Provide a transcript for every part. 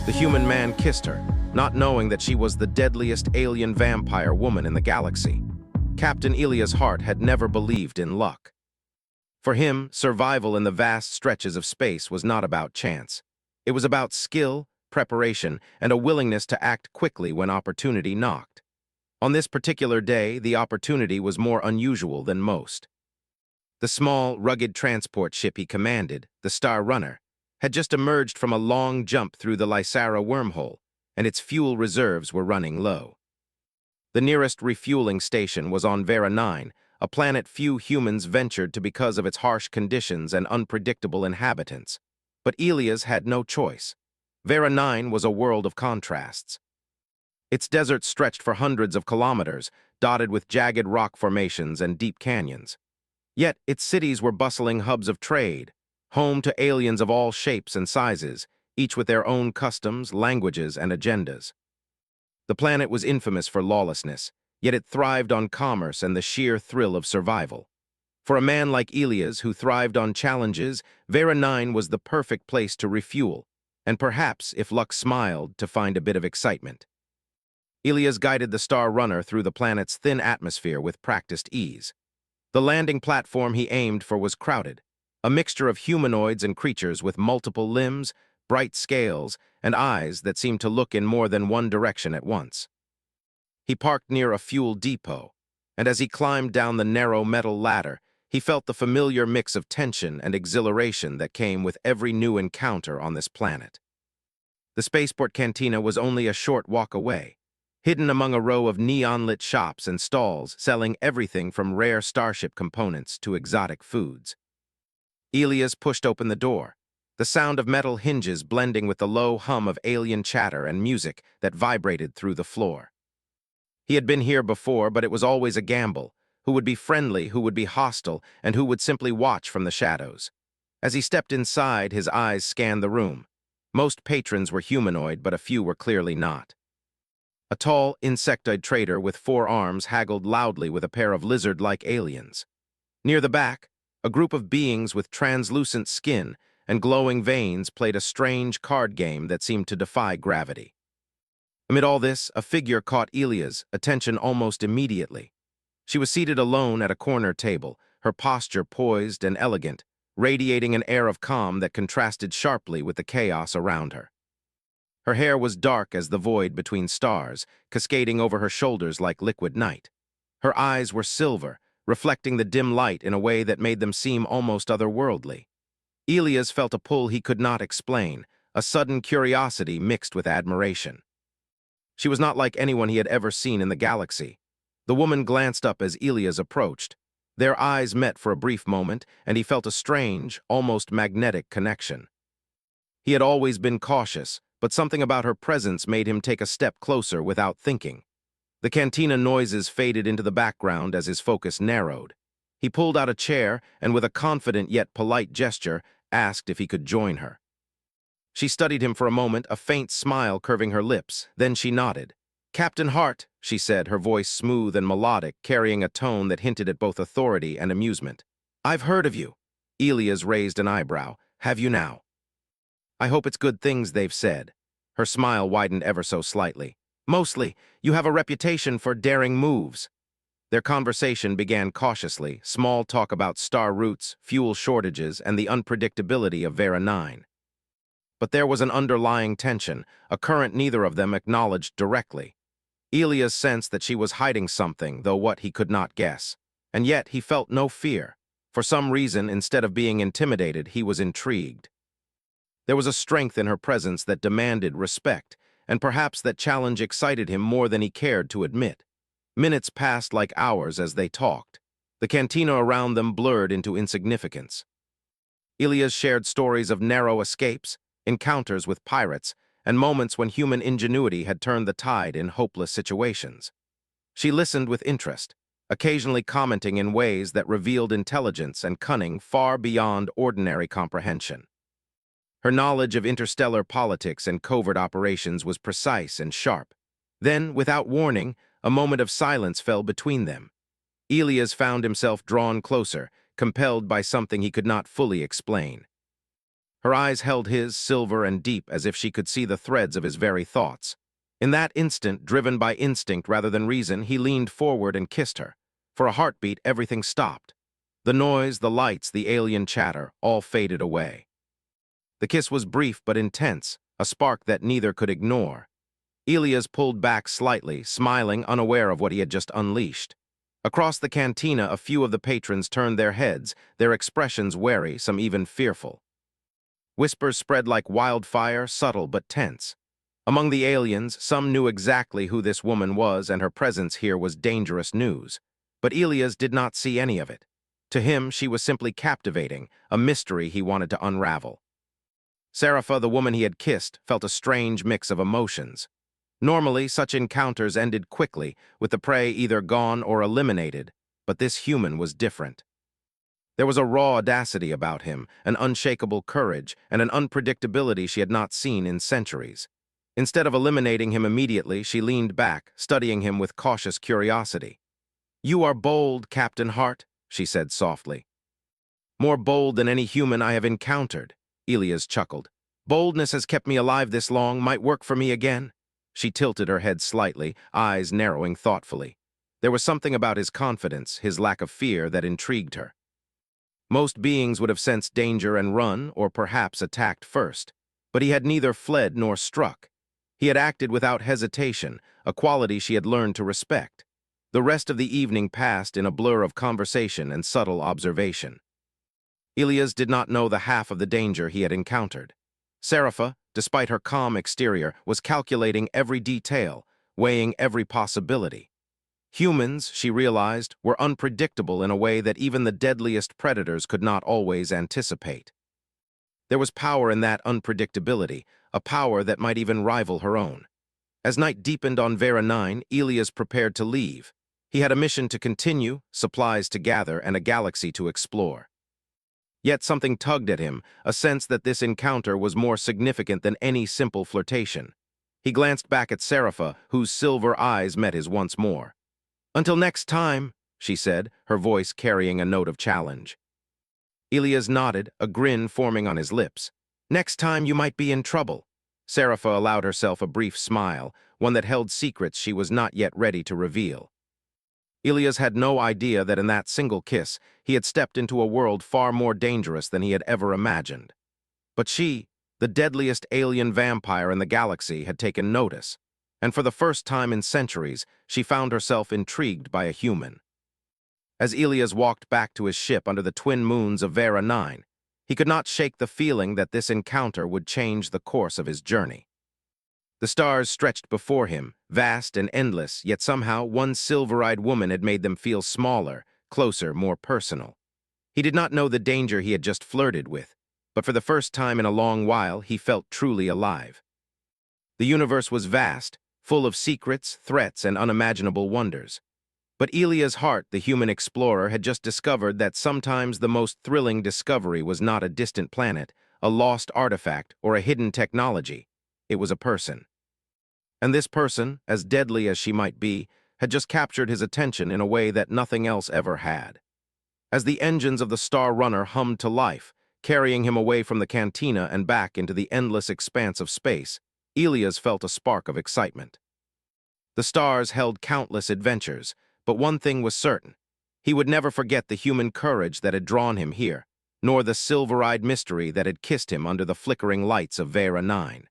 The human man kissed her, not knowing that she was the deadliest alien vampire woman in the galaxy. Captain Elia's heart had never believed in luck. For him, survival in the vast stretches of space was not about chance. It was about skill, preparation, and a willingness to act quickly when opportunity knocked. On this particular day, the opportunity was more unusual than most. The small, rugged transport ship he commanded, the Star Runner, had just emerged from a long jump through the Lysara wormhole, and its fuel reserves were running low. The nearest refueling station was on Vera 9, a planet few humans ventured to because of its harsh conditions and unpredictable inhabitants. But Elias had no choice. Vera 9 was a world of contrasts. Its deserts stretched for hundreds of kilometers, dotted with jagged rock formations and deep canyons. Yet its cities were bustling hubs of trade, home to aliens of all shapes and sizes, each with their own customs, languages, and agendas. The planet was infamous for lawlessness, yet it thrived on commerce and the sheer thrill of survival. For a man like Elias, who thrived on challenges, Vera 9 was the perfect place to refuel, and perhaps, if luck smiled, to find a bit of excitement. Elias guided the Star Runner through the planet's thin atmosphere with practiced ease. The landing platform he aimed for was crowded, a mixture of humanoids and creatures with multiple limbs, bright scales, and eyes that seemed to look in more than one direction at once. He parked near a fuel depot, and as he climbed down the narrow metal ladder, he felt the familiar mix of tension and exhilaration that came with every new encounter on this planet. The spaceport cantina was only a short walk away, hidden among a row of neon-lit shops and stalls selling everything from rare starship components to exotic foods. Elias pushed open the door, the sound of metal hinges blending with the low hum of alien chatter and music that vibrated through the floor. He had been here before, but it was always a gamble. Who would be friendly, who would be hostile, and who would simply watch from the shadows. As he stepped inside, his eyes scanned the room. Most patrons were humanoid, but a few were clearly not. A tall, insectoid trader with 4 arms haggled loudly with a pair of lizard-like aliens. Near the back, a group of beings with translucent skin and glowing veins played a strange card game that seemed to defy gravity. Amid all this, a figure caught Elia's attention almost immediately. She was seated alone at a corner table, her posture poised and elegant, radiating an air of calm that contrasted sharply with the chaos around her. Her hair was dark as the void between stars, cascading over her shoulders like liquid night. Her eyes were silver, reflecting the dim light in a way that made them seem almost otherworldly. Elias felt a pull he could not explain, a sudden curiosity mixed with admiration. She was not like anyone he had ever seen in the galaxy. The woman glanced up as Elias approached. Their eyes met for a brief moment, and he felt a strange, almost magnetic connection. He had always been cautious, but something about her presence made him take a step closer without thinking. The cantina noises faded into the background as his focus narrowed. He pulled out a chair and, with a confident yet polite gesture, asked if he could join her. She studied him for a moment, a faint smile curving her lips. Then she nodded. "Captain Hart," she said, her voice smooth and melodic, carrying a tone that hinted at both authority and amusement. "I've heard of you." Elias raised an eyebrow. "Have you now?" "I hope it's good things they've said." Her smile widened ever so slightly. "Mostly, you have a reputation for daring moves." Their conversation began cautiously, small talk about star routes, fuel shortages, and the unpredictability of Vera 9. But there was an underlying tension, a current neither of them acknowledged directly. Elias sensed that she was hiding something, though what he could not guess. And yet he felt no fear. For some reason, instead of being intimidated, he was intrigued. There was a strength in her presence that demanded respect, and perhaps that challenge excited him more than he cared to admit. Minutes passed like hours as they talked. The cantina around them blurred into insignificance. Elias shared stories of narrow escapes, encounters with pirates, and moments when human ingenuity had turned the tide in hopeless situations. She listened with interest, occasionally commenting in ways that revealed intelligence and cunning far beyond ordinary comprehension. Her knowledge of interstellar politics and covert operations was precise and sharp. Then, without warning, a moment of silence fell between them. Elias found himself drawn closer, compelled by something he could not fully explain. Her eyes held his, silver and deep, as if she could see the threads of his very thoughts. In that instant, driven by instinct rather than reason, he leaned forward and kissed her. For a heartbeat, everything stopped. The noise, the lights, the alien chatter, all faded away. The kiss was brief but intense, a spark that neither could ignore. Elias pulled back slightly, smiling, unaware of what he had just unleashed. Across the cantina, a few of the patrons turned their heads, their expressions wary, some even fearful. Whispers spread like wildfire, subtle but tense. Among the aliens, some knew exactly who this woman was, and her presence here was dangerous news. But Elias did not see any of it. To him, she was simply captivating, a mystery he wanted to unravel. Scifi, the woman he had kissed, felt a strange mix of emotions. Normally, such encounters ended quickly, with the prey either gone or eliminated, but this human was different. There was a raw audacity about him, an unshakable courage, and an unpredictability she had not seen in centuries. Instead of eliminating him immediately, she leaned back, studying him with cautious curiosity. "You are bold, Captain Hart," she said softly. "More bold than any human I have encountered," Elias chuckled. "Boldness has kept me alive this long, might work for me again." She tilted her head slightly, eyes narrowing thoughtfully. There was something about his confidence, his lack of fear, that intrigued her. Most beings would have sensed danger and run, or perhaps attacked first. But he had neither fled nor struck. He had acted without hesitation, a quality she had learned to respect. The rest of the evening passed in a blur of conversation and subtle observation. Elias did not know the half of the danger he had encountered. Scifi, despite her calm exterior, was calculating every detail, weighing every possibility. Humans, she realized, were unpredictable in a way that even the deadliest predators could not always anticipate. There was power in that unpredictability, a power that might even rival her own. As night deepened on Vera 9, Elias prepared to leave. He had a mission to continue, supplies to gather, and a galaxy to explore. Yet something tugged at him, a sense that this encounter was more significant than any simple flirtation. He glanced back at Scifi, whose silver eyes met his once more. "Until next time," she said, her voice carrying a note of challenge. Elias nodded, a grin forming on his lips. "Next time you might be in trouble." Scifi allowed herself a brief smile, one that held secrets she was not yet ready to reveal. Elias had no idea that in that single kiss, he had stepped into a world far more dangerous than he had ever imagined. But she, the deadliest alien vampire in the galaxy, had taken notice, and for the first time in centuries, she found herself intrigued by a human. As Elias walked back to his ship under the twin moons of Vera 9, he could not shake the feeling that this encounter would change the course of his journey. The stars stretched before him, vast and endless, yet somehow one silver-eyed woman had made them feel smaller, closer, more personal. He did not know the danger he had just flirted with, but for the first time in a long while, he felt truly alive. The universe was vast, full of secrets, threats, and unimaginable wonders. But Elias Hart, the human explorer, had just discovered that sometimes the most thrilling discovery was not a distant planet, a lost artifact, or a hidden technology. It was a person. And this person, as deadly as she might be, had just captured his attention in a way that nothing else ever had. As the engines of the Star Runner hummed to life, carrying him away from the cantina and back into the endless expanse of space, Elias felt a spark of excitement. The stars held countless adventures, but one thing was certain. He would never forget the human courage that had drawn him here, nor the silver-eyed mystery that had kissed him under the flickering lights of Vera 9.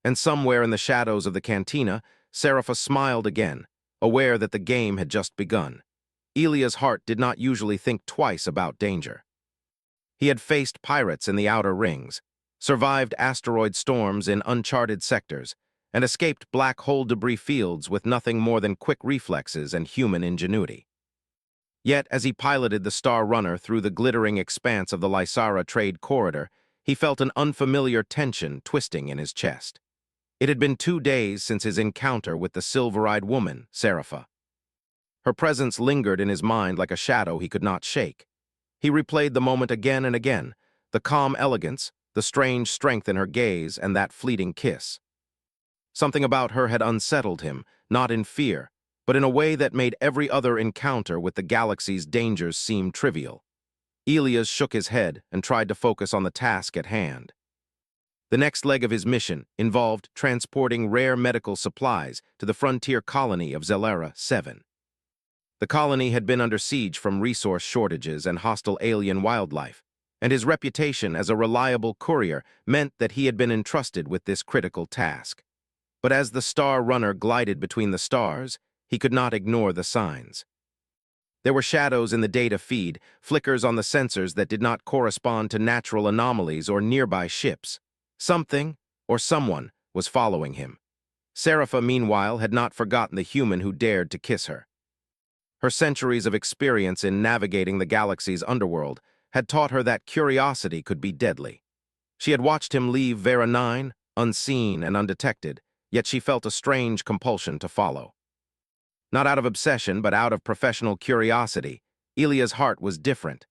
And somewhere in the shadows of the cantina, Scifi smiled again, aware that the game had just begun. Elias Hart did not usually think twice about danger. He had faced pirates in the outer rings, survived asteroid storms in uncharted sectors, and escaped black hole debris fields with nothing more than quick reflexes and human ingenuity. Yet, as he piloted the Star Runner through the glittering expanse of the Lysara trade corridor, he felt an unfamiliar tension twisting in his chest. It had been 2 days since his encounter with the silver-eyed woman, Scifi. Her presence lingered in his mind like a shadow he could not shake. He replayed the moment again and again, the calm elegance, the strange strength in her gaze, and that fleeting kiss. Something about her had unsettled him, not in fear, but in a way that made every other encounter with the galaxy's dangers seem trivial. Elias shook his head and tried to focus on the task at hand. The next leg of his mission involved transporting rare medical supplies to the frontier colony of Zelera 7. The colony had been under siege from resource shortages and hostile alien wildlife, and his reputation as a reliable courier meant that he had been entrusted with this critical task. But as the Star Runner glided between the stars, he could not ignore the signs. There were shadows in the data feed, flickers on the sensors that did not correspond to natural anomalies or nearby ships. Something, or someone, was following him. Scifi, meanwhile, had not forgotten the human who dared to kiss her. Her centuries of experience in navigating the galaxy's underworld had taught her that curiosity could be deadly. She had watched him leave Vera 9, unseen and undetected, yet she felt a strange compulsion to follow. Not out of obsession, but out of professional curiosity, Elia's heart was different.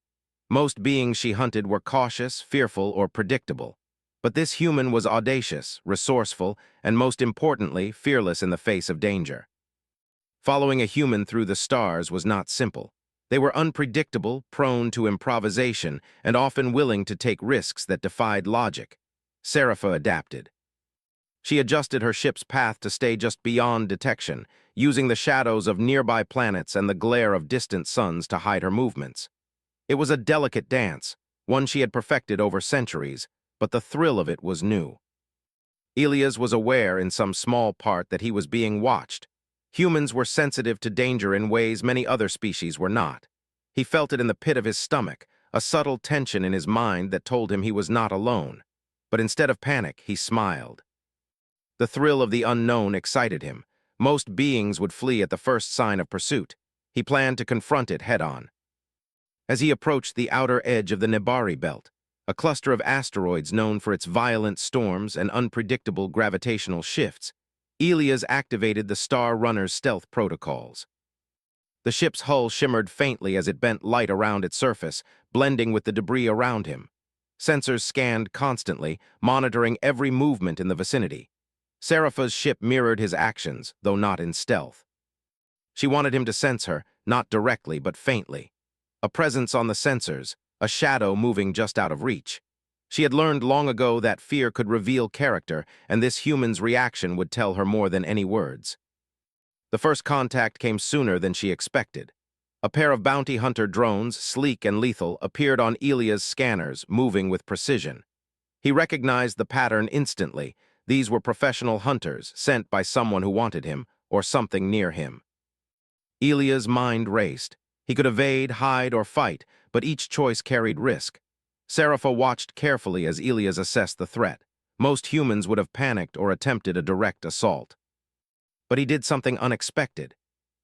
Most beings she hunted were cautious, fearful, or predictable. But this human was audacious, resourceful, and most importantly, fearless in the face of danger. Following a human through the stars was not simple. They were unpredictable, prone to improvisation, and often willing to take risks that defied logic. Scifi adapted. She adjusted her ship's path to stay just beyond detection, using the shadows of nearby planets and the glare of distant suns to hide her movements. It was a delicate dance, one she had perfected over centuries, but the thrill of it was new. Elias was aware in some small part that he was being watched. Humans were sensitive to danger in ways many other species were not. He felt it in the pit of his stomach, a subtle tension in his mind that told him he was not alone. But instead of panic, he smiled. The thrill of the unknown excited him. Most beings would flee at the first sign of pursuit. He planned to confront it head-on. As he approached the outer edge of the Nebari belt, a cluster of asteroids known for its violent storms and unpredictable gravitational shifts, Elias activated the Star Runner's stealth protocols. The ship's hull shimmered faintly as it bent light around its surface, blending with the debris around him. Sensors scanned constantly, monitoring every movement in the vicinity. Scifi's ship mirrored his actions, though not in stealth. She wanted him to sense her, not directly but faintly. A presence on the sensors, a shadow moving just out of reach. She had learned long ago that fear could reveal character, and this human's reaction would tell her more than any words. The first contact came sooner than she expected. A pair of bounty hunter drones, sleek and lethal, appeared on Elia's scanners, moving with precision. He recognized the pattern instantly. These were professional hunters, sent by someone who wanted him, or something near him. Elia's mind raced. He could evade, hide, or fight, but each choice carried risk. Scifi watched carefully as Elias assessed the threat. Most humans would have panicked or attempted a direct assault. But he did something unexpected.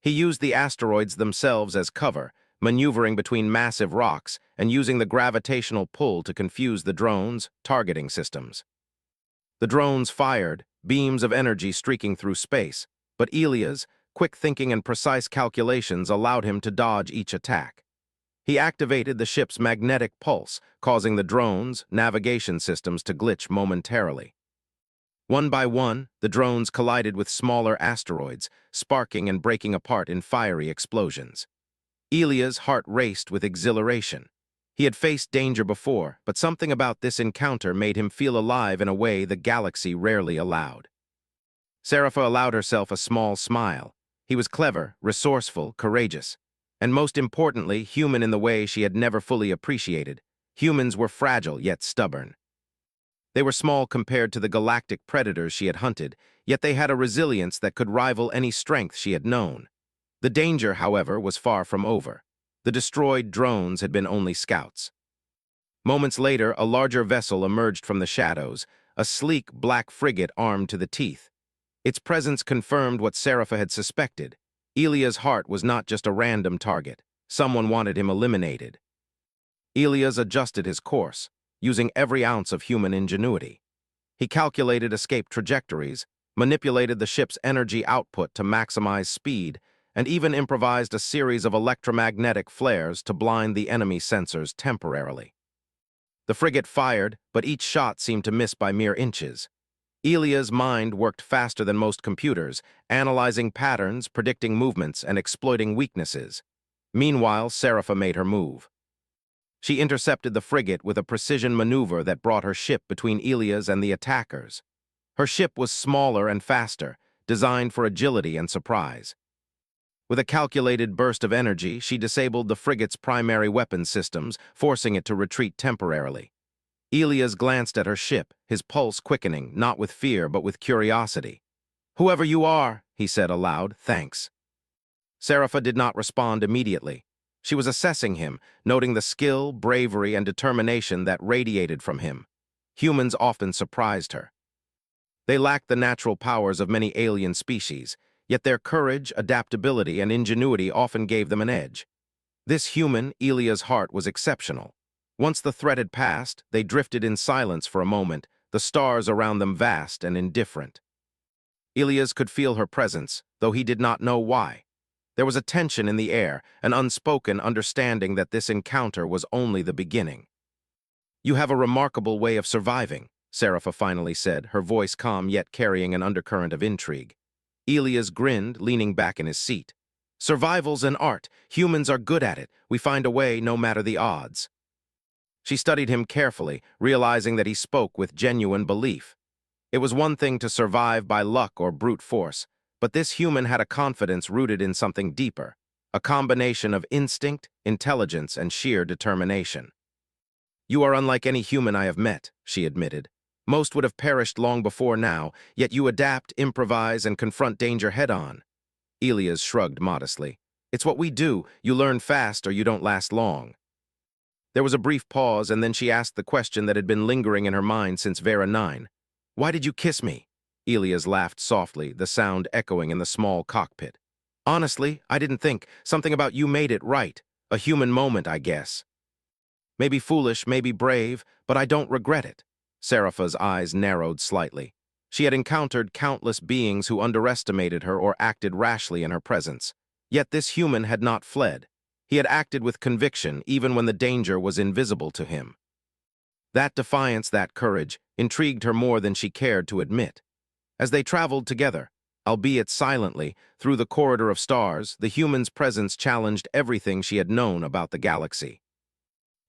He used the asteroids themselves as cover, maneuvering between massive rocks and using the gravitational pull to confuse the drones' targeting systems. The drones fired, beams of energy streaking through space, but Elias, quick thinking and precise calculations allowed him to dodge each attack. He activated the ship's magnetic pulse, causing the drones' navigation systems to glitch momentarily. One by one, the drones collided with smaller asteroids, sparking and breaking apart in fiery explosions. Elia's heart raced with exhilaration. He had faced danger before, but something about this encounter made him feel alive in a way the galaxy rarely allowed. Scifi allowed herself a small smile. He was clever, resourceful, courageous, and most importantly, human in the way she had never fully appreciated. Humans were fragile yet stubborn. They were small compared to the galactic predators she had hunted, yet they had a resilience that could rival any strength she had known. The danger, however, was far from over. The destroyed drones had been only scouts. Moments later, a larger vessel emerged from the shadows, a sleek black frigate armed to the teeth. Its presence confirmed what Scifi had suspected. Elia's heart was not just a random target. Someone wanted him eliminated. Elias adjusted his course, using every ounce of human ingenuity. He calculated escape trajectories, manipulated the ship's energy output to maximize speed, and even improvised a series of electromagnetic flares to blind the enemy sensors temporarily. The frigate fired, but each shot seemed to miss by mere inches. Elia's mind worked faster than most computers, analyzing patterns, predicting movements, and exploiting weaknesses. Meanwhile, Scifi made her move. She intercepted the frigate with a precision maneuver that brought her ship between Ilias and the attackers. Her ship was smaller and faster, designed for agility and surprise. With a calculated burst of energy, she disabled the frigate's primary weapon systems, forcing it to retreat temporarily. Ilias glanced at her ship, his pulse quickening, not with fear but with curiosity. "Whoever you are," he said aloud, "thanks." Scifi did not respond immediately. She was assessing him, noting the skill, bravery, and determination that radiated from him. Humans often surprised her. They lacked the natural powers of many alien species, yet their courage, adaptability, and ingenuity often gave them an edge. This human, Ilia's heart, was exceptional. Once the threat had passed, they drifted in silence for a moment, the stars around them vast and indifferent. Ilias could feel her presence, though he did not know why. There was a tension in the air, an unspoken understanding that this encounter was only the beginning. "You have a remarkable way of surviving," Scifi finally said, her voice calm yet carrying an undercurrent of intrigue. Ilias grinned, leaning back in his seat. "Survival's an art. Humans are good at it. We find a way no matter the odds." She studied him carefully, realizing that he spoke with genuine belief. It was one thing to survive by luck or brute force, but this human had a confidence rooted in something deeper, a combination of instinct, intelligence, and sheer determination. "You are unlike any human I have met," she admitted. "Most would have perished long before now, yet you adapt, improvise, and confront danger head-on." Ilias shrugged modestly. "It's what we do. You learn fast or you don't last long." There was a brief pause, and then she asked the question that had been lingering in her mind since Vera 9. "Why did you kiss me?" Ilias laughed softly, the sound echoing in the small cockpit. "Honestly, I didn't think. Something about you made it right. A human moment, I guess. Maybe foolish, maybe brave, but I don't regret it." Scifi's eyes narrowed slightly. She had encountered countless beings who underestimated her or acted rashly in her presence. Yet this human had not fled. He had acted with conviction even when the danger was invisible to him. That defiance, that courage, intrigued her more than she cared to admit. As they traveled together, albeit silently, through the corridor of stars, the human's presence challenged everything she had known about the galaxy.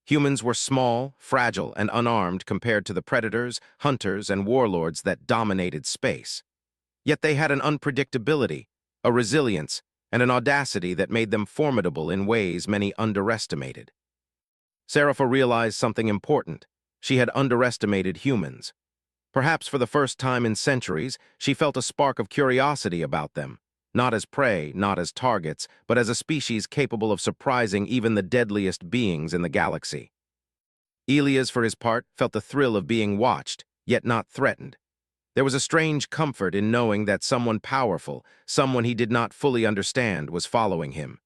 Humans were small, fragile, and unarmed compared to the predators, hunters, and warlords that dominated space. Yet they had an unpredictability, a resilience, and an audacity that made them formidable in ways many underestimated. Scifi realized something important. She had underestimated humans. Perhaps for the first time in centuries, she felt a spark of curiosity about them, not as prey, not as targets, but as a species capable of surprising even the deadliest beings in the galaxy. Ilias, for his part, felt the thrill of being watched, yet not threatened. There was a strange comfort in knowing that someone powerful, someone he did not fully understand, was following him.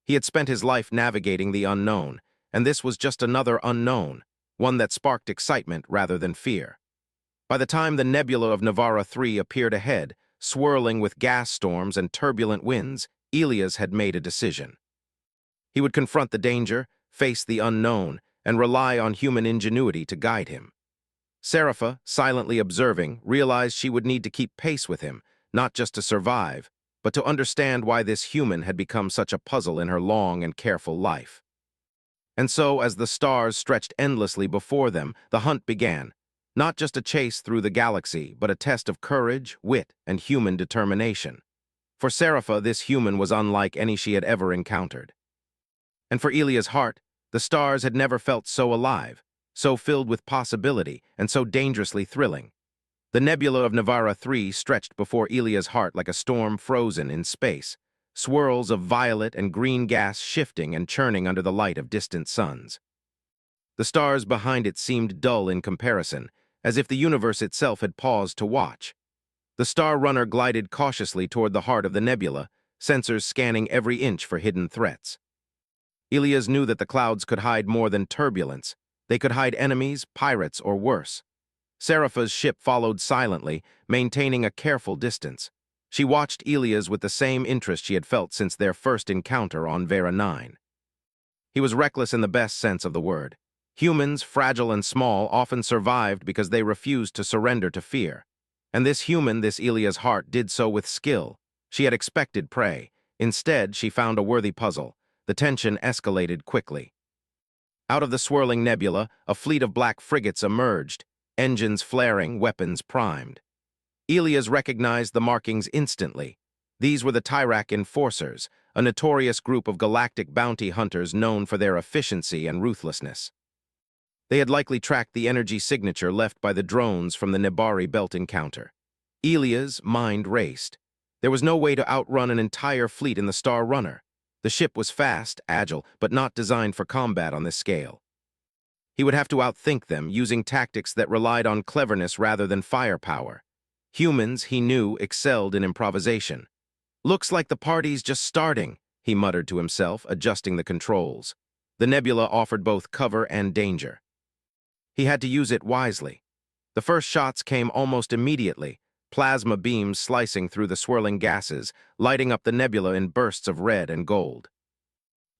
He had spent his life navigating the unknown, and this was just another unknown, one that sparked excitement rather than fear. By the time the nebula of Navara 3 appeared ahead, swirling with gas storms and turbulent winds, Ilias had made a decision. He would confront the danger, face the unknown, and rely on human ingenuity to guide him. Scifi, silently observing, realized she would need to keep pace with him, not just to survive, but to understand why this human had become such a puzzle in her long and careful life. And so, as the stars stretched endlessly before them, the hunt began. Not just a chase through the galaxy, but a test of courage, wit, and human determination. For Scifi, this human was unlike any she had ever encountered. And for Ilia's heart, the stars had never felt so alive, so filled with possibility, and so dangerously thrilling. The nebula of Navara 3 stretched before Ilia's heart like a storm frozen in space, swirls of violet and green gas shifting and churning under the light of distant suns. The stars behind it seemed dull in comparison, as if the universe itself had paused to watch. The Star Runner glided cautiously toward the heart of the nebula, sensors scanning every inch for hidden threats. Ilias knew that the clouds could hide more than turbulence. They could hide enemies, pirates, or worse. Scifi's ship followed silently, maintaining a careful distance. She watched Ilias with the same interest she had felt since their first encounter on Vera 9. He was reckless in the best sense of the word. Humans, fragile and small, often survived because they refused to surrender to fear. And this human, this Ilia's heart, did so with skill. She had expected prey. Instead, she found a worthy puzzle. The tension escalated quickly. Out of the swirling nebula, a fleet of black frigates emerged, engines flaring, weapons primed. Elias recognized the markings instantly. These were the Tyrak Enforcers, a notorious group of galactic bounty hunters known for their efficiency and ruthlessness. They had likely tracked the energy signature left by the drones from the Nebari Belt encounter. Elias' mind raced. There was no way to outrun an entire fleet in the Star Runner. The ship was fast, agile, but not designed for combat on this scale. He would have to outthink them, using tactics that relied on cleverness rather than firepower. Humans, he knew, excelled in improvisation. "Looks like the party's just starting," he muttered to himself, adjusting the controls. The nebula offered both cover and danger. He had to use it wisely. The first shots came almost immediately, plasma beams slicing through the swirling gases, lighting up the nebula in bursts of red and gold.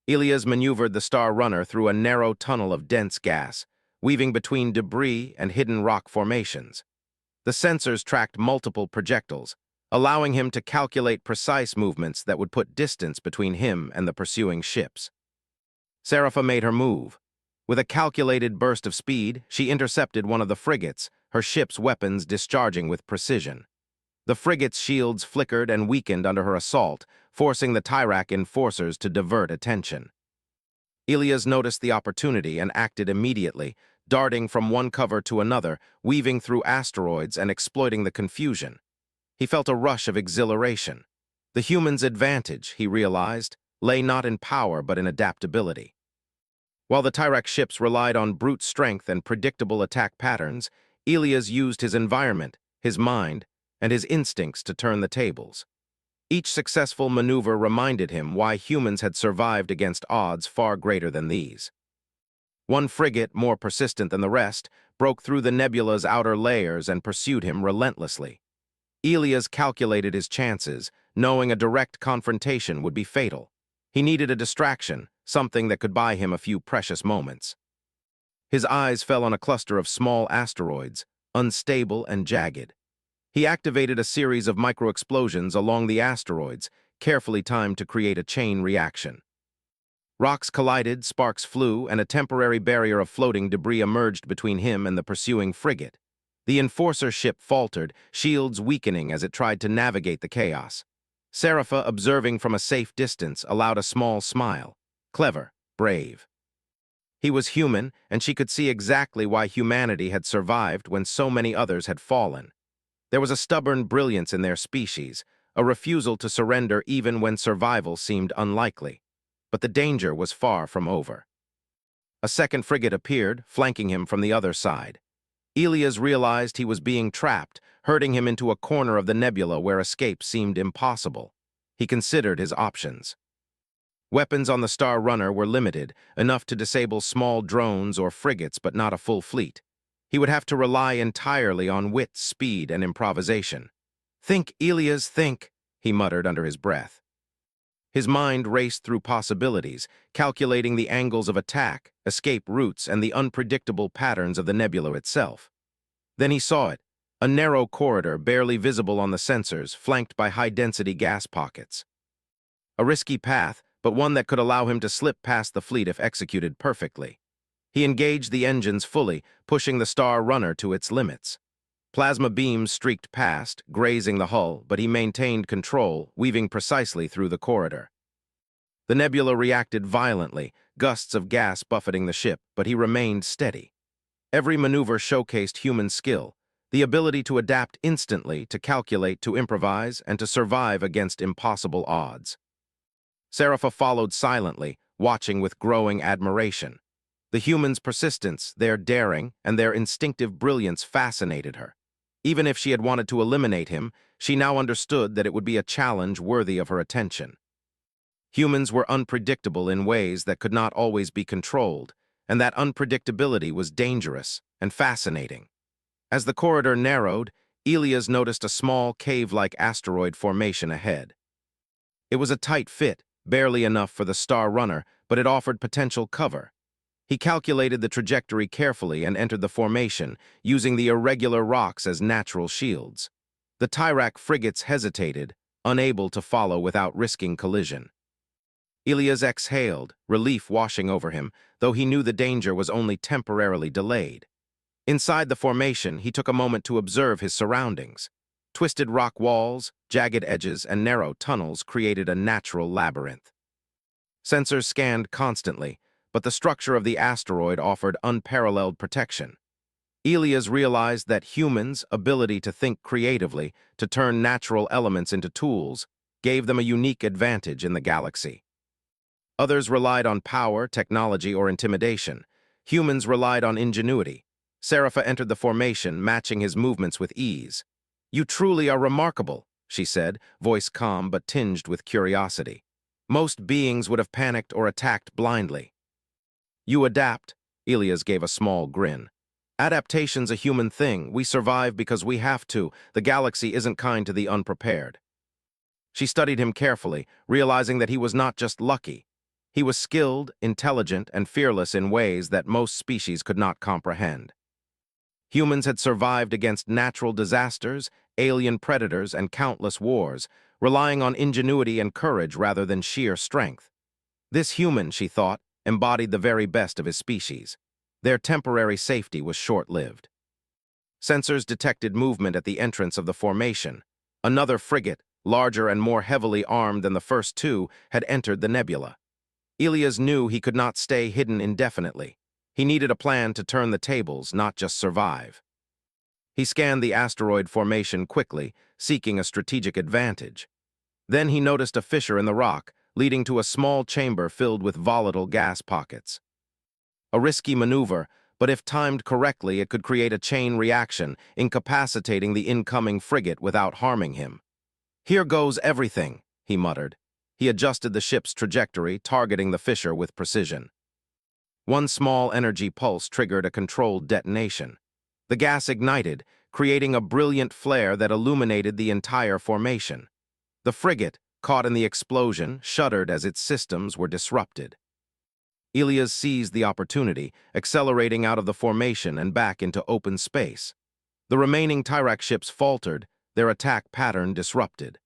Elias maneuvered the Star Runner through a narrow tunnel of dense gas, weaving between debris and hidden rock formations. The sensors tracked multiple projectiles, allowing him to calculate precise movements that would put distance between him and the pursuing ships. Scifi made her move. With a calculated burst of speed, she intercepted one of the frigates, her ship's weapons discharging with precision. The frigate's shields flickered and weakened under her assault, forcing the Tyrak Enforcers to divert attention. Elias noticed the opportunity and acted immediately, darting from one cover to another, weaving through asteroids and exploiting the confusion. He felt a rush of exhilaration. The human's advantage, he realized, lay not in power but in adaptability. While the Tyrak ships relied on brute strength and predictable attack patterns, Elias used his environment, his mind, and his instincts to turn the tables. Each successful maneuver reminded him why humans had survived against odds far greater than these. One frigate, more persistent than the rest, broke through the nebula's outer layers and pursued him relentlessly. Elias calculated his chances, knowing a direct confrontation would be fatal. He needed a distraction, something that could buy him a few precious moments. His eyes fell on a cluster of small asteroids, unstable and jagged. He activated a series of microexplosions along the asteroids, carefully timed to create a chain reaction. Rocks collided, sparks flew, and a temporary barrier of floating debris emerged between him and the pursuing frigate. The Enforcer ship faltered, shields weakening as it tried to navigate the chaos. Scifi, observing from a safe distance, allowed a small smile. Clever, brave. He was human, and she could see exactly why humanity had survived when so many others had fallen. There was a stubborn brilliance in their species, a refusal to surrender even when survival seemed unlikely. But the danger was far from over. A second frigate appeared, flanking him from the other side. Elias realized he was being trapped, herding him into a corner of the nebula where escape seemed impossible. He considered his options. Weapons on the Star Runner were limited, enough to disable small drones or frigates but not a full fleet. He would have to rely entirely on wit, speed, and improvisation. "Think, Elias, think," he muttered under his breath. His mind raced through possibilities, calculating the angles of attack, escape routes, and the unpredictable patterns of the nebula itself. Then he saw it, a narrow corridor barely visible on the sensors, flanked by high-density gas pockets. A risky path, but one that could allow him to slip past the fleet if executed perfectly. He engaged the engines fully, pushing the Star Runner to its limits. Plasma beams streaked past, grazing the hull, but he maintained control, weaving precisely through the corridor. The nebula reacted violently, gusts of gas buffeting the ship, but he remained steady. Every maneuver showcased human skill, the ability to adapt instantly, to calculate, to improvise, and to survive against impossible odds. Scifi followed silently, watching with growing admiration. The humans' persistence, their daring, and their instinctive brilliance fascinated her. Even if she had wanted to eliminate him, she now understood that it would be a challenge worthy of her attention. Humans were unpredictable in ways that could not always be controlled, and that unpredictability was dangerous and fascinating. As the corridor narrowed, Elias noticed a small cave-like asteroid formation ahead. It was a tight fit, barely enough for the Star Runner, but it offered potential cover. He calculated the trajectory carefully and entered the formation, using the irregular rocks as natural shields. The Tyrak frigates hesitated, unable to follow without risking collision. Elias exhaled, relief washing over him, though he knew the danger was only temporarily delayed. Inside the formation, he took a moment to observe his surroundings. Twisted rock walls, jagged edges, and narrow tunnels created a natural labyrinth. Sensors scanned constantly, but the structure of the asteroid offered unparalleled protection. Elias realized that humans' ability to think creatively, to turn natural elements into tools, gave them a unique advantage in the galaxy. Others relied on power, technology, or intimidation. Humans relied on ingenuity. Scifi entered the formation, matching his movements with ease. "You truly are remarkable," she said, voice calm but tinged with curiosity. "Most beings would have panicked or attacked blindly." "You adapt," Elias gave a small grin. "Adaptation's a human thing. We survive because we have to. The galaxy isn't kind to the unprepared." She studied him carefully, realizing that he was not just lucky. He was skilled, intelligent, and fearless in ways that most species could not comprehend. Humans had survived against natural disasters, alien predators, and countless wars, relying on ingenuity and courage rather than sheer strength. This human, she thought, embodied the very best of his species. Their temporary safety was short-lived. Sensors detected movement at the entrance of the formation. Another frigate, larger and more heavily armed than the first two, had entered the nebula. Elias knew he could not stay hidden indefinitely. He needed a plan to turn the tables, not just survive. He scanned the asteroid formation quickly, seeking a strategic advantage. Then he noticed a fissure in the rock, leading to a small chamber filled with volatile gas pockets. A risky maneuver, but if timed correctly, it could create a chain reaction, incapacitating the incoming frigate without harming him. "Here goes everything," he muttered. He adjusted the ship's trajectory, targeting the fissure with precision. One small energy pulse triggered a controlled detonation. The gas ignited, creating a brilliant flare that illuminated the entire formation. The frigate, caught in the explosion, shuddered as its systems were disrupted. Elias seized the opportunity, accelerating out of the formation and back into open space. The remaining Tyrak ships faltered, their attack pattern disrupted.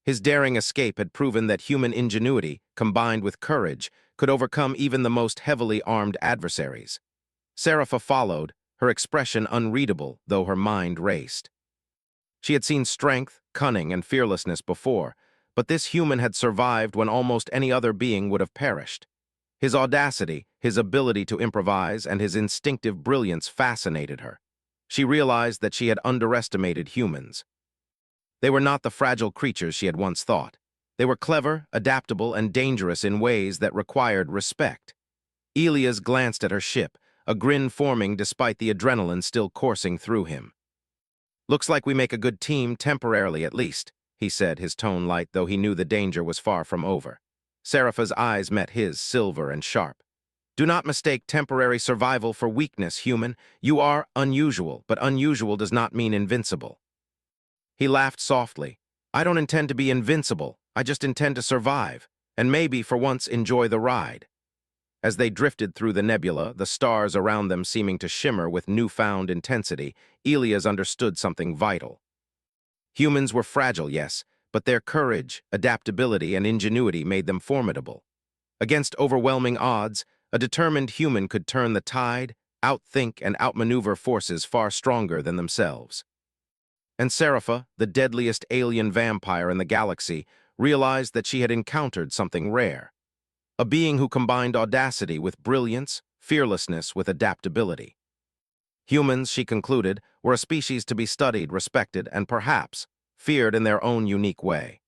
His daring escape had proven that human ingenuity, combined with courage, could overcome even the most heavily armed adversaries. Scifi followed, her expression unreadable, though her mind raced. She had seen strength, cunning, and fearlessness before, but this human had survived when almost any other being would have perished. His audacity, his ability to improvise, and his instinctive brilliance fascinated her. She realized that she had underestimated humans. They were not the fragile creatures she had once thought. They were clever, adaptable, and dangerous in ways that required respect. Elias glanced at her ship, a grin forming despite the adrenaline still coursing through him. "Looks like we make a good team, temporarily at least," he said, his tone light, though he knew the danger was far from over. Scifi's eyes met his, silver and sharp. "Do not mistake temporary survival for weakness, human. You are unusual, but unusual does not mean invincible." He laughed softly. "I don't intend to be invincible. I just intend to survive, and maybe, for once, enjoy the ride." As they drifted through the nebula, the stars around them seeming to shimmer with newfound intensity, Elias understood something vital. Humans were fragile, yes, but their courage, adaptability, and ingenuity made them formidable. Against overwhelming odds, a determined human could turn the tide, outthink, and outmaneuver forces far stronger than themselves. And Scifi, the deadliest alien vampire in the galaxy, realized that she had encountered something rare. A being who combined audacity with brilliance, fearlessness with adaptability. Humans, she concluded, were a species to be studied, respected, and perhaps feared in their own unique way.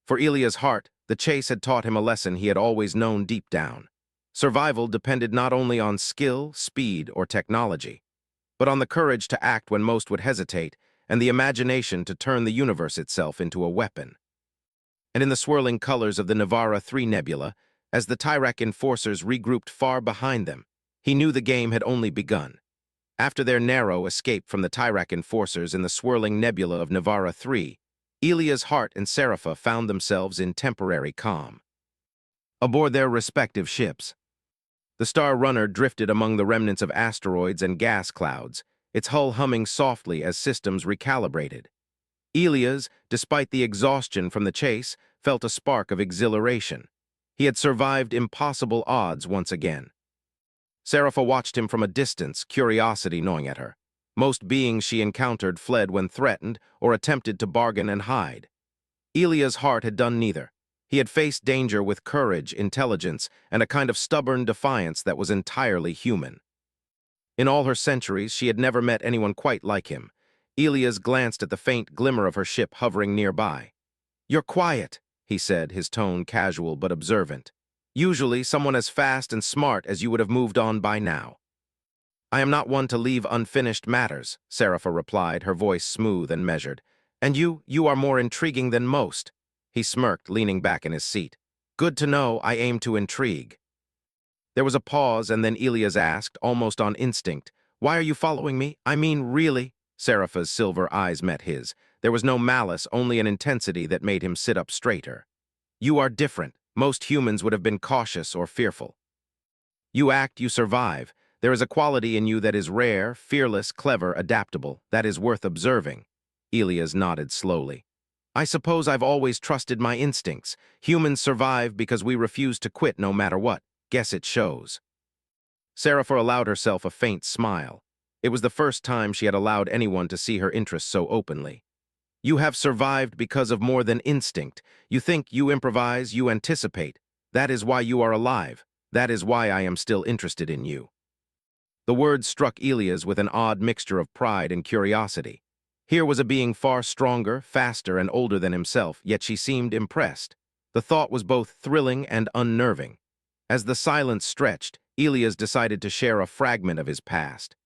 For Elias' heart, the chase had taught him a lesson he had always known deep down. Survival depended not only on skill, speed, or technology, but on the courage to act when most would hesitate, and the imagination to turn the universe itself into a weapon. And in the swirling colors of the Navara 3 nebula, as the Tyrak enforcers regrouped far behind them, he knew the game had only begun. After their narrow escape from the Tyrak enforcers in the swirling nebula of Navara 3, Elias' heart and Scifi found themselves in temporary calm. Aboard their respective ships, the Star Runner drifted among the remnants of asteroids and gas clouds, its hull humming softly as systems recalibrated. Elias, despite the exhaustion from the chase, felt a spark of exhilaration. He had survived impossible odds once again. Scifi watched him from a distance, curiosity gnawing at her. Most beings she encountered fled when threatened or attempted to bargain and hide. Elia's heart had done neither. He had faced danger with courage, intelligence, and a kind of stubborn defiance that was entirely human. In all her centuries, she had never met anyone quite like him. Elias glanced at the faint glimmer of her ship hovering nearby. "You're quiet," he said, his tone casual but observant. "Usually, someone as fast and smart as you would have moved on by now." "I am not one to leave unfinished matters," Scifi replied, her voice smooth and measured. "And you are more intriguing than most." He smirked, leaning back in his seat. "Good to know I aim to intrigue." There was a pause, and then Elias asked, almost on instinct, "Why are you following me? I mean, really?" Seraph's silver eyes met his. There was no malice, only an intensity that made him sit up straighter. "You are different. Most humans would have been cautious or fearful. You act, you survive. There is a quality in you that is rare, fearless, clever, adaptable. That is worth observing." Elias nodded slowly. "I suppose I've always trusted my instincts. Humans survive because we refuse to quit no matter what. Guess it shows." Scifi allowed herself a faint smile. It was the first time she had allowed anyone to see her interest so openly. "You have survived because of more than instinct. You think, you improvise, you anticipate. That is why you are alive. That is why I am still interested in you." The words struck Elias with an odd mixture of pride and curiosity. Here was a being far stronger, faster, and older than himself, yet she seemed impressed. The thought was both thrilling and unnerving. As the silence stretched, Elias decided to share a fragment of his past.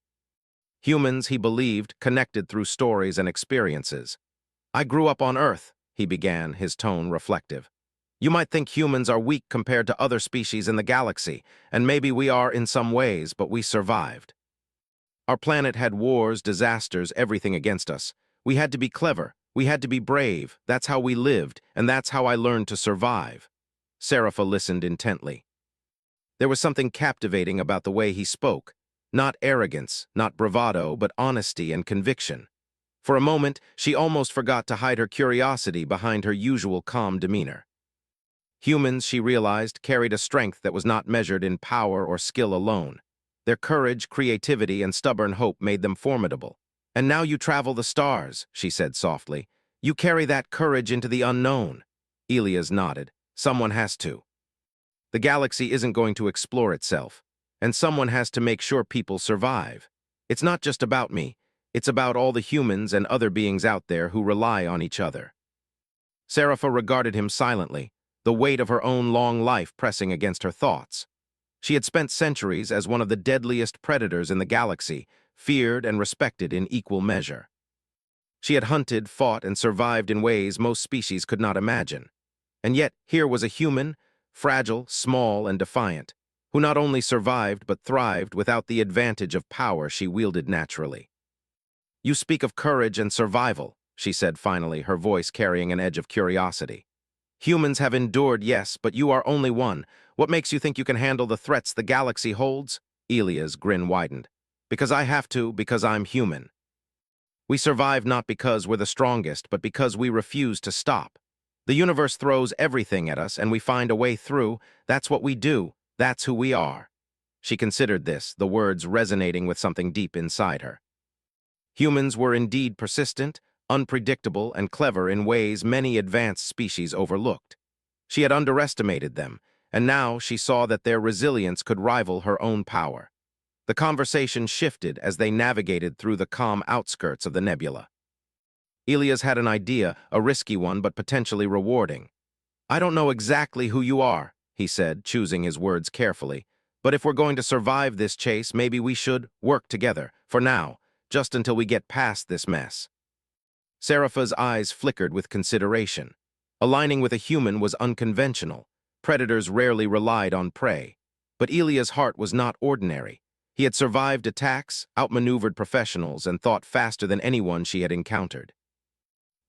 Humans, he believed, connected through stories and experiences. "I grew up on Earth," he began, his tone reflective. "You might think humans are weak compared to other species in the galaxy, and maybe we are in some ways, but we survived. Our planet had wars, disasters, everything against us. We had to be clever. We had to be brave. That's how we lived, and that's how I learned to survive." Scifi listened intently. There was something captivating about the way he spoke. Not arrogance, not bravado, but honesty and conviction. For a moment, she almost forgot to hide her curiosity behind her usual calm demeanor. Humans, she realized, carried a strength that was not measured in power or skill alone. Their courage, creativity, and stubborn hope made them formidable. "And now you travel the stars," she said softly. "You carry that courage into the unknown." Elias nodded. "Someone has to. The galaxy isn't going to explore itself, and someone has to make sure people survive. It's not just about me. It's about all the humans and other beings out there who rely on each other." Scifi regarded him silently, the weight of her own long life pressing against her thoughts. She had spent centuries as one of the deadliest predators in the galaxy, feared and respected in equal measure. She had hunted, fought, and survived in ways most species could not imagine. And yet, here was a human, fragile, small, and defiant, who not only survived but thrived without the advantage of power she wielded naturally. "You speak of courage and survival," she said finally, her voice carrying an edge of curiosity. "Humans have endured, yes, but you are only one. What makes you think you can handle the threats the galaxy holds?" Elia's grin widened. "Because I have to, because I'm human. We survive not because we're the strongest, but because we refuse to stop. The universe throws everything at us, and we find a way through. That's what we do. That's who we are." She considered this, the words resonating with something deep inside her. Humans were indeed persistent, unpredictable, and clever in ways many advanced species overlooked. She had underestimated them, and now she saw that their resilience could rival her own power. The conversation shifted as they navigated through the calm outskirts of the nebula. Elias had an idea, a risky one but potentially rewarding. "I don't know exactly who you are," he said, choosing his words carefully, "but if we're going to survive this chase, maybe we should work together, for now, just until we get past this mess." Seraph's eyes flickered with consideration. Aligning with a human was unconventional. Predators rarely relied on prey. But Elia's heart was not ordinary. He had survived attacks, outmaneuvered professionals, and thought faster than anyone she had encountered.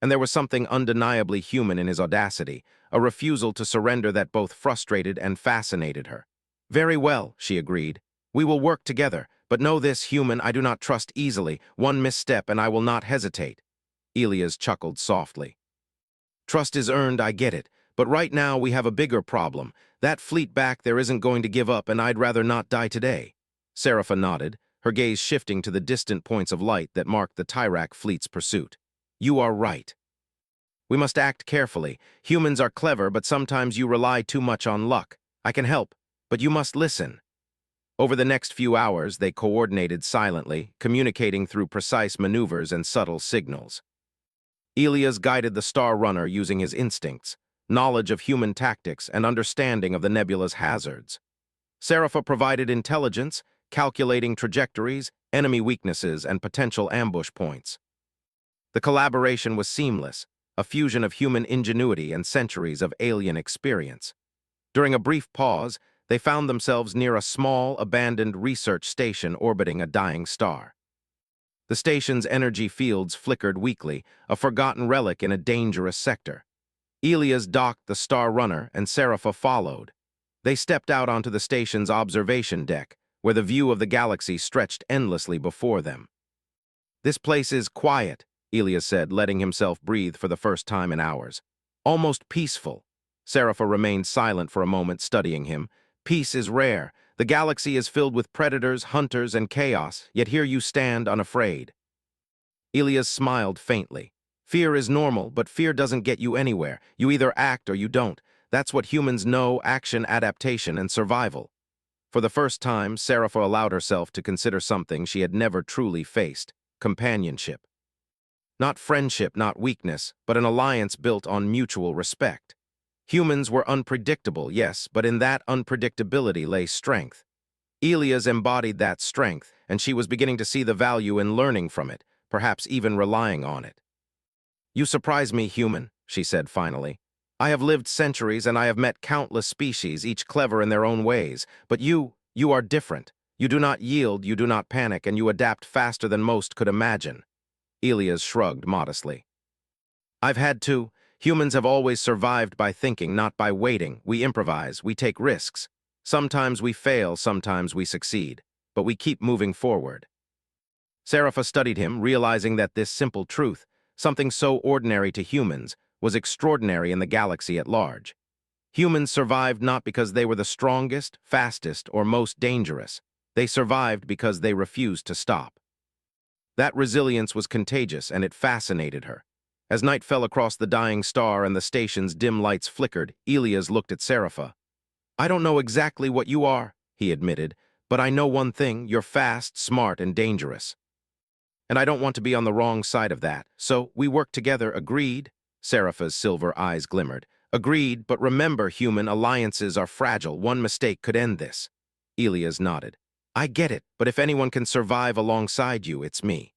And there was something undeniably human in his audacity, a refusal to surrender that both frustrated and fascinated her. "Very well," she agreed. "We will work together, but know this, human, I do not trust easily. One misstep and I will not hesitate." Elias chuckled softly. "Trust is earned, I get it, but right now we have a bigger problem. That fleet back there isn't going to give up, and I'd rather not die today. Scifi nodded, her gaze shifting to the distant points of light that marked the Tyrak fleet's pursuit. You are right. We must act carefully. Humans are clever, but sometimes you rely too much on luck. I can help, but you must listen. Over the next few hours, they coordinated silently, communicating through precise maneuvers and subtle signals. Elias guided the Star Runner using his instincts, knowledge of human tactics, and understanding of the nebula's hazards. Scifi provided intelligence, calculating trajectories, enemy weaknesses, and potential ambush points. The collaboration was seamless, a fusion of human ingenuity and centuries of alien experience. During a brief pause, they found themselves near a small, abandoned research station orbiting a dying star. The station's energy fields flickered weakly, a forgotten relic in a dangerous sector. Elias docked the Star Runner, and Scifi followed. They stepped out onto the station's observation deck, where the view of the galaxy stretched endlessly before them. This place is quiet, Elias said, letting himself breathe for the first time in hours. Almost peaceful. Scifi remained silent for a moment, studying him. Peace is rare. The galaxy is filled with predators, hunters, and chaos, yet here you stand unafraid. Elias smiled faintly. Fear is normal, but fear doesn't get you anywhere. You either act or you don't. That's what humans know: action, adaptation, and survival. For the first time, Scifi allowed herself to consider something she had never truly faced: companionship. Not friendship, not weakness, but an alliance built on mutual respect. Humans were unpredictable, yes, but in that unpredictability lay strength. Elias embodied that strength, and she was beginning to see the value in learning from it, perhaps even relying on it. You surprise me, human, she said finally. I have lived centuries and I have met countless species, each clever in their own ways, but you are different. You do not yield, you do not panic, and you adapt faster than most could imagine. Elias shrugged modestly. I've had to. Humans have always survived by thinking, not by waiting. We improvise, we take risks. Sometimes we fail, sometimes we succeed, but we keep moving forward. Scifi studied him, realizing that this simple truth, something so ordinary to humans, was extraordinary in the galaxy at large. Humans survived not because they were the strongest, fastest, or most dangerous. They survived because they refused to stop. That resilience was contagious, and it fascinated her. As night fell across the dying star and the station's dim lights flickered, Elias looked at Scifi. I don't know exactly what you are, he admitted, but I know one thing: you're fast, smart, and dangerous. And I don't want to be on the wrong side of that, so we work together. Agreed? Scifi's silver eyes glimmered. Agreed, but remember, human alliances are fragile. One mistake could end this. Elias nodded. I get it, but if anyone can survive alongside you, it's me.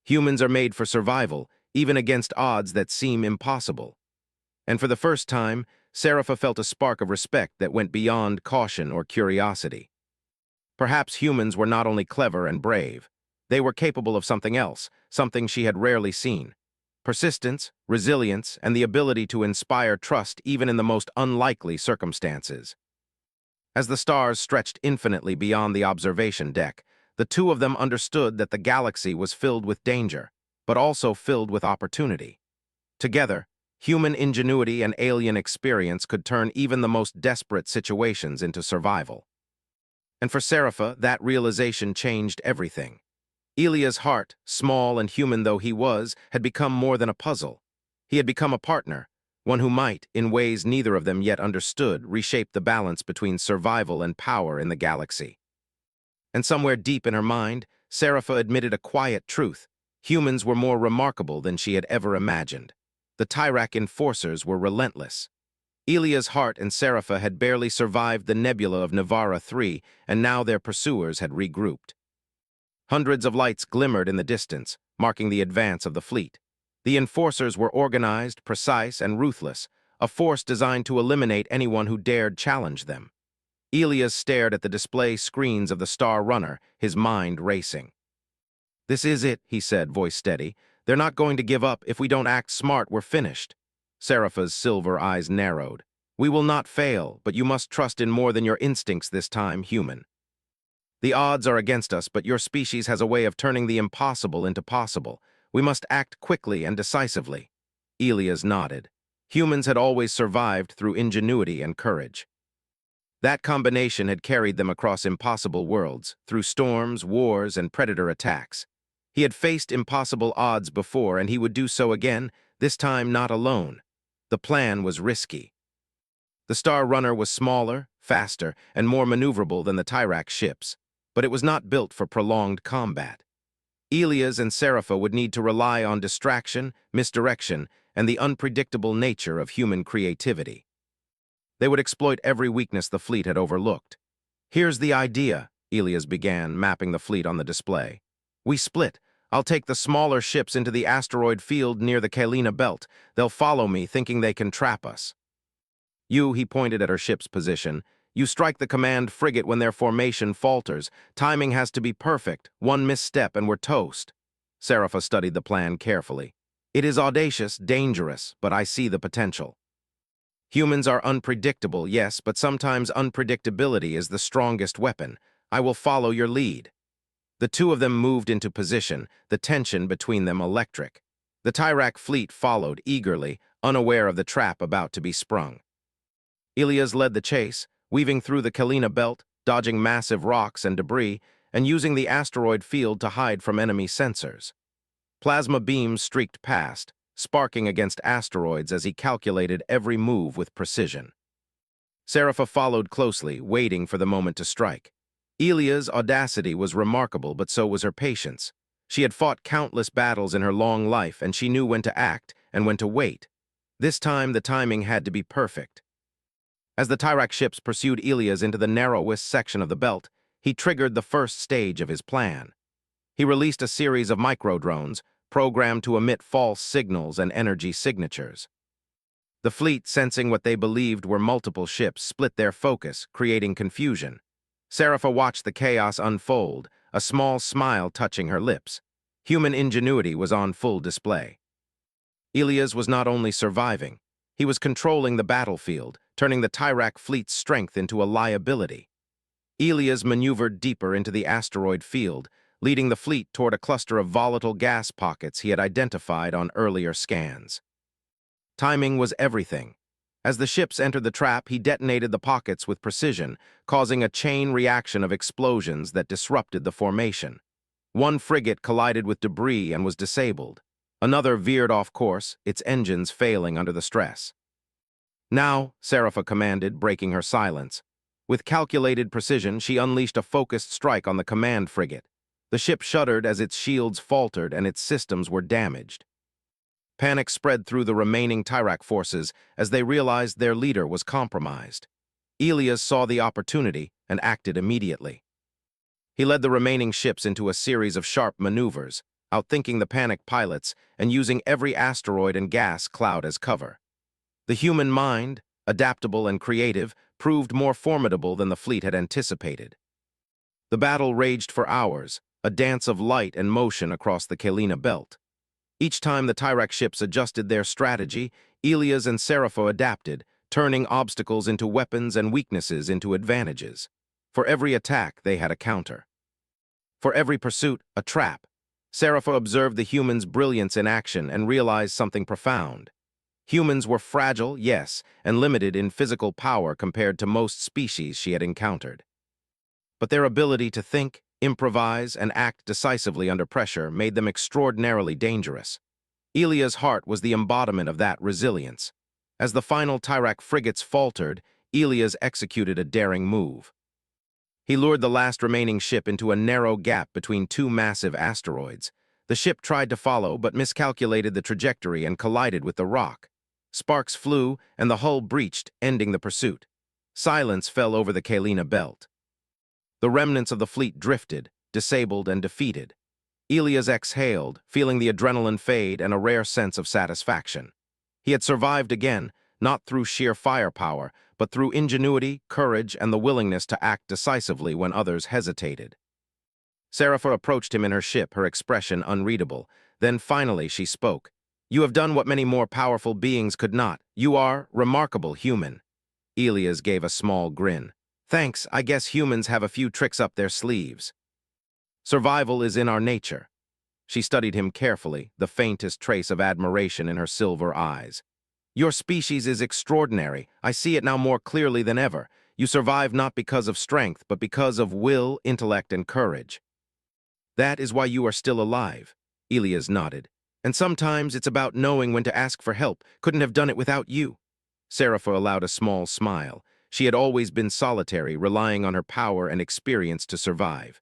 Humans are made for survival, even against odds that seem impossible. And for the first time, Scifi felt a spark of respect that went beyond caution or curiosity. Perhaps humans were not only clever and brave, they were capable of something else, something she had rarely seen: persistence, resilience, and the ability to inspire trust even in the most unlikely circumstances. As the stars stretched infinitely beyond the observation deck, the two of them understood that the galaxy was filled with danger, but also filled with opportunity. Together, human ingenuity and alien experience could turn even the most desperate situations into survival. And for Scifi, that realization changed everything. Elias' heart, small and human though he was, had become more than a puzzle. He had become a partner, one who might, in ways neither of them yet understood, reshape the balance between survival and power in the galaxy. And somewhere deep in her mind, Scifi admitted a quiet truth: humans were more remarkable than she had ever imagined. The Tyrak enforcers were relentless. Elias' heart and Scifi had barely survived the nebula of Navara 3, and now their pursuers had regrouped. Hundreds of lights glimmered in the distance, marking the advance of the fleet. The enforcers were organized, precise, and ruthless, a force designed to eliminate anyone who dared challenge them. Elias stared at the display screens of the Star Runner, his mind racing. This is it, he said, voice steady. They're not going to give up. If we don't act smart, we're finished. Scifi's silver eyes narrowed. We will not fail, but you must trust in more than your instincts this time, human. The odds are against us, but your species has a way of turning the impossible into possible. We must act quickly and decisively. Elias nodded. Humans had always survived through ingenuity and courage. That combination had carried them across impossible worlds, through storms, wars, and predator attacks. He had faced impossible odds before, and he would do so again, this time not alone. The plan was risky. The Star Runner was smaller, faster, and more maneuverable than the Tyrak ships, but it was not built for prolonged combat. Elias and Scifi would need to rely on distraction, misdirection, and the unpredictable nature of human creativity. They would exploit every weakness the fleet had overlooked. "Here's the idea," Elias began, mapping the fleet on the display. "We split. I'll take the smaller ships into the asteroid field near the Kalina belt. They'll follow me, thinking they can trap us. He pointed at her ship's position. You strike the command frigate when their formation falters. Timing has to be perfect. One misstep and we're toast." Scifi studied the plan carefully. "It is audacious, dangerous, but I see the potential. Humans are unpredictable, yes, but sometimes unpredictability is the strongest weapon. I will follow your lead." The two of them moved into position, the tension between them electric. The Tyrak fleet followed eagerly, unaware of the trap about to be sprung. Elias led the chase, weaving through the Kalina belt, dodging massive rocks and debris, and using the asteroid field to hide from enemy sensors. Plasma beams streaked past, sparking against asteroids as he calculated every move with precision. Scifi followed closely, waiting for the moment to strike. Elia's audacity was remarkable, but so was her patience. She had fought countless battles in her long life, and she knew when to act and when to wait. This time, the timing had to be perfect. As the Tyrak ships pursued Elias into the narrowest section of the belt, he triggered the first stage of his plan. He released a series of microdrones, programmed to emit false signals and energy signatures. The fleet, sensing what they believed were multiple ships, split their focus, creating confusion. Scifi watched the chaos unfold, a small smile touching her lips. Human ingenuity was on full display. Elias was not only surviving, he was controlling the battlefield, turning the Tyrak fleet's strength into a liability. Elias maneuvered deeper into the asteroid field, leading the fleet toward a cluster of volatile gas pockets he had identified on earlier scans. Timing was everything. As the ships entered the trap, he detonated the pockets with precision, causing a chain reaction of explosions that disrupted the formation. One frigate collided with debris and was disabled. Another veered off course, its engines failing under the stress. "Now," Scifi commanded, breaking her silence. With calculated precision, she unleashed a focused strike on the command frigate. The ship shuddered as its shields faltered and its systems were damaged. Panic spread through the remaining Tyrak forces as they realized their leader was compromised. Elias saw the opportunity and acted immediately. He led the remaining ships into a series of sharp maneuvers, outthinking the panicked pilots and using every asteroid and gas cloud as cover. The human mind, adaptable and creative, proved more formidable than the fleet had anticipated. The battle raged for hours, a dance of light and motion across the Kalina belt. Each time the Tyrak ships adjusted their strategy, Elias and Scifi adapted, turning obstacles into weapons and weaknesses into advantages. For every attack, they had a counter. For every pursuit, a trap. Scifi observed the humans' brilliance in action and realized something profound. Humans were fragile, yes, and limited in physical power compared to most species she had encountered. But their ability to think, improvise, and act decisively under pressure made them extraordinarily dangerous. Elia's heart was the embodiment of that resilience. As the final Tyrak frigates faltered, Elias executed a daring move. He lured the last remaining ship into a narrow gap between two massive asteroids. The ship tried to follow, but miscalculated the trajectory and collided with the rock. Sparks flew, and the hull breached, ending the pursuit. Silence fell over the Kalina belt. The remnants of the fleet drifted, disabled and defeated. Elias exhaled, feeling the adrenaline fade and a rare sense of satisfaction. He had survived again, not through sheer firepower, but through ingenuity, courage, and the willingness to act decisively when others hesitated. Scifi approached him in her ship, her expression unreadable. Then finally she spoke. "You have done what many more powerful beings could not. You are remarkable human." Elias gave a small grin. "Thanks, I guess humans have a few tricks up their sleeves. Survival is in our nature." She studied him carefully, the faintest trace of admiration in her silver eyes. "Your species is extraordinary. I see it now more clearly than ever. You survive not because of strength, but because of will, intellect, and courage. That is why you are still alive. Elias nodded. And sometimes it's about knowing when to ask for help. Couldn't have done it without you. Seraphim allowed a small smile. She had always been solitary, relying on her power and experience to survive.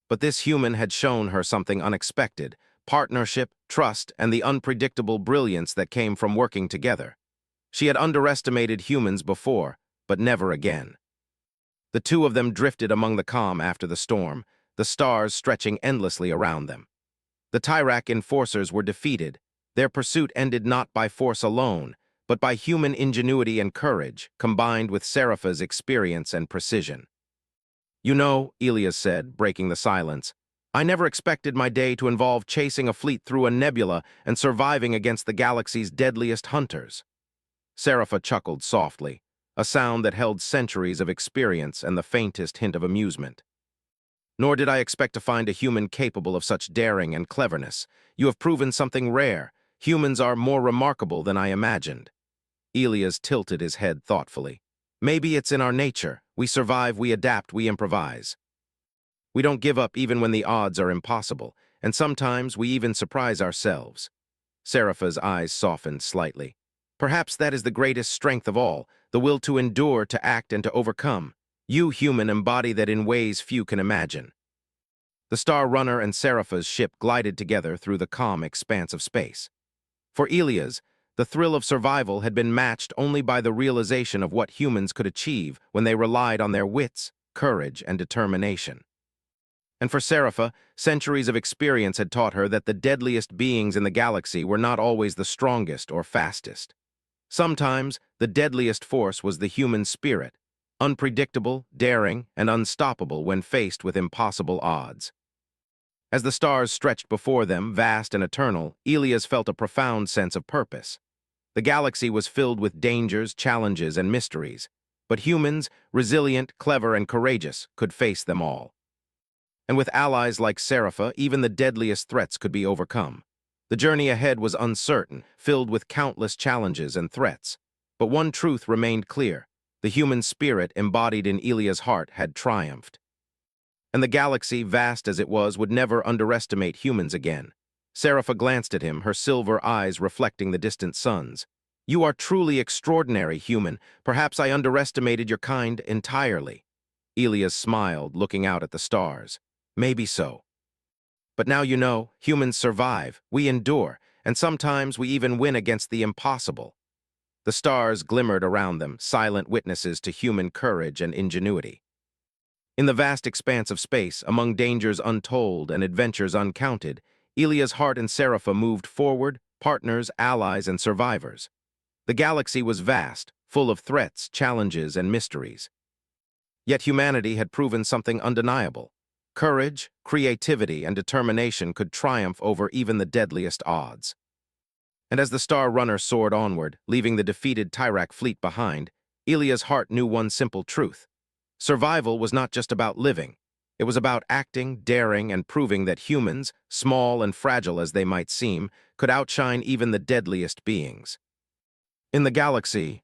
But this human had shown her something unexpected: partnership, trust, and the unpredictable brilliance that came from working together. She had underestimated humans before, but never again. The two of them drifted among the calm after the storm, the stars stretching endlessly around them. The Tyrak enforcers were defeated. Their pursuit ended not by force alone, but by human ingenuity and courage, combined with Serapha's experience and precision. You know, Elias said, breaking the silence, I never expected my day to involve chasing a fleet through a nebula and surviving against the galaxy's deadliest hunters. Serapha chuckled softly, a sound that held centuries of experience and the faintest hint of amusement. Nor did I expect to find a human capable of such daring and cleverness. You have proven something rare. Humans are more remarkable than I imagined. Elias tilted his head thoughtfully. Maybe it's in our nature. We survive, we adapt, we improvise. We don't give up even when the odds are impossible, and sometimes we even surprise ourselves. Serapha's eyes softened slightly. Perhaps that is the greatest strength of all, the will to endure, to act, and to overcome. You, human, embody that in ways few can imagine. The Star Runner and Serapha's ship glided together through the calm expanse of space. For Elias, the thrill of survival had been matched only by the realization of what humans could achieve when they relied on their wits, courage, and determination. And for Serapha, centuries of experience had taught her that the deadliest beings in the galaxy were not always the strongest or fastest. Sometimes, the deadliest force was the human spirit, unpredictable, daring, and unstoppable when faced with impossible odds. As the stars stretched before them, vast and eternal, Elias felt a profound sense of purpose. The galaxy was filled with dangers, challenges, and mysteries, but humans, resilient, clever, and courageous, could face them all. And with allies like Serapha, even the deadliest threats could be overcome. The journey ahead was uncertain, filled with countless challenges and threats. But one truth remained clear: the human spirit embodied in Elia's heart had triumphed. And the galaxy, vast as it was, would never underestimate humans again. Serapha glanced at him, her silver eyes reflecting the distant suns. You are truly extraordinary, human. Perhaps I underestimated your kind entirely. Elias smiled, looking out at the stars. Maybe so. But now you know, humans survive, we endure, and sometimes we even win against the impossible. The stars glimmered around them, silent witnesses to human courage and ingenuity. In the vast expanse of space, among dangers untold and adventures uncounted, Elia's heart and Serapha moved forward, partners, allies, and survivors. The galaxy was vast, full of threats, challenges, and mysteries. Yet humanity had proven something undeniable. Courage, creativity, and determination could triumph over even the deadliest odds. And as the Star Runner soared onward, leaving the defeated Tyrak fleet behind, Elia's heart knew one simple truth. Survival was not just about living. It was about acting, daring, and proving that humans, small and fragile as they might seem, could outshine even the deadliest beings. In the galaxy,